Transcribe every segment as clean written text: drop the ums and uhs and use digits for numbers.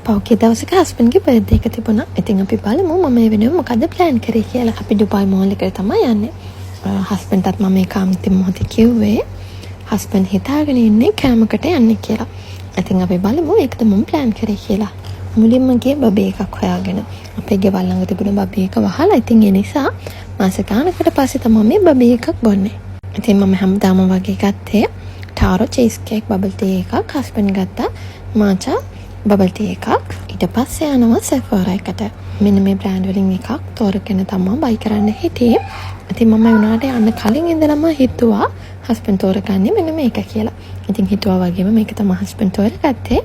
පෞකේ දවසක හස්බන්ඩ්ගේ බර්ත්ඩේ එක තිබුණා. ඉතින් අපි බලමු මම ඒ වෙනුවෙන් මොකද්ද ප්ලෑන් කරේ කියලා. අපි ඩුබායි මෝල් එකට තමයි යන්නේ. හස්බන්ඩ්ටත් මම ඒක අන්තිම මොහොතේ කිව්වේ. හස්බන්ඩ් හිතාගෙන ඉන්නේ කෑමකට යන්නේ කියලා. ඉතින් අපි බලමු ඒකද මම ප්ලෑන් කරේ කියලා. මුලින්ම ගියේ බබේ එකක් හොයාගෙන. අපේ ගෙවල් ළඟ තිබුණ බබේ එක වහලා. ඉතින් ඒ නිසා මාස ගානකට පස්සේ තමයි මේ බබේ එකක් බොන්නේ. ඉතින් මම හැමදාම වගේ ගත්තේ ටාරෝ චීස් කේක් බබල් ටී එකක්. හස්බන්ඩ් ගත්තා මාචා බබල් ටී එකක්. ඊට පස්සේ යනවා සෙෆෝරා එකට. මෙන්න මේ බ්‍රෑන්ඩ් වලින් එකක් තෝරගෙන තමයි බයි කරන්න හිටියේ. ඉතින් මම උනාට යන්න කලින් ඉඳලම හිතුවා හස්බන්ඩ් තෝරගන්නේ මෙන්න මේක කියලා. ඉතින් හිතුවා වගේම මේක තමයි හස්බන්ඩ් තෝරගත්තේ.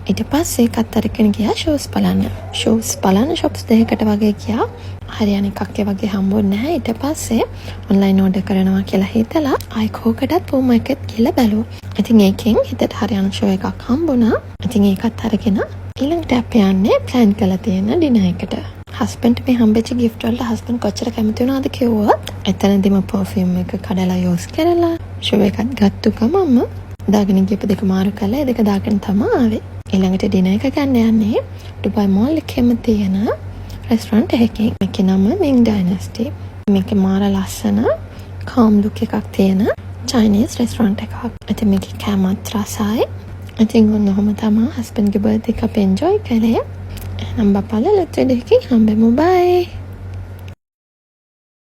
ඊට පස්සේ එකත් අරගෙන ගියා ෂූස් බලන්න. ෂූස් බලන්න shops දෙකකට වගේ ගියා. හරියන එකක් ඒ වගේ හම්බුනේ නැහැ. ඊට පස්සේ ඔන්ලයින් ඕඩර් කරනවා කියලා හිතලා අයිකෝකටත් පූමා එකත් ගිහලා බැලුවා. ඉතින් ඒකෙන් හිතට හරියන ෂෝ එකක් හම්බුණා. ඉතින් ඒකත් අරගෙන ඊළඟට අපි යන්නේ ප්ලෑන් කරලා තියෙන ඩිනර් එකට. හස්බන්ඩ් මේ හම්බෙච්ච gift වලට හස්බන්ඩ් කොච්චර කැමති වුණාද කිව්වොත් එතනදිම perfume එක කඩලා යූස් කරලා ෂෝ එකක් ගත්තු ගමන්ම දාගෙන ගිහපු දෙක මාරු කරලා ඒ දෙක දාගෙන තමයි ආවේ. ඊළඟට ඩිනර් එක ගන්න යන්නේ ඩුබායි මෝල් එකේම තියෙන රෙස්ටොරන්ට් එකකින්. මේකේ නම මිං ඩයිනස්ටි. මේකේ මාර ලස්සන calm look එකක් තියෙන චයිනීස් රෙස්ටොරන්ට් එකක්. ඉතින් මේකේ කෑමත් රසයි. ඉතින් ඔන්නෝම තමයි හස්බන්ඩ්ගේ බර්ත්ඩේ එක අපි එන්ජොයි කරේ. එහෙනම් බප්පාලා ලෙට්ස් වීඩියෝ එකකින් හම්බෙමු. බයි.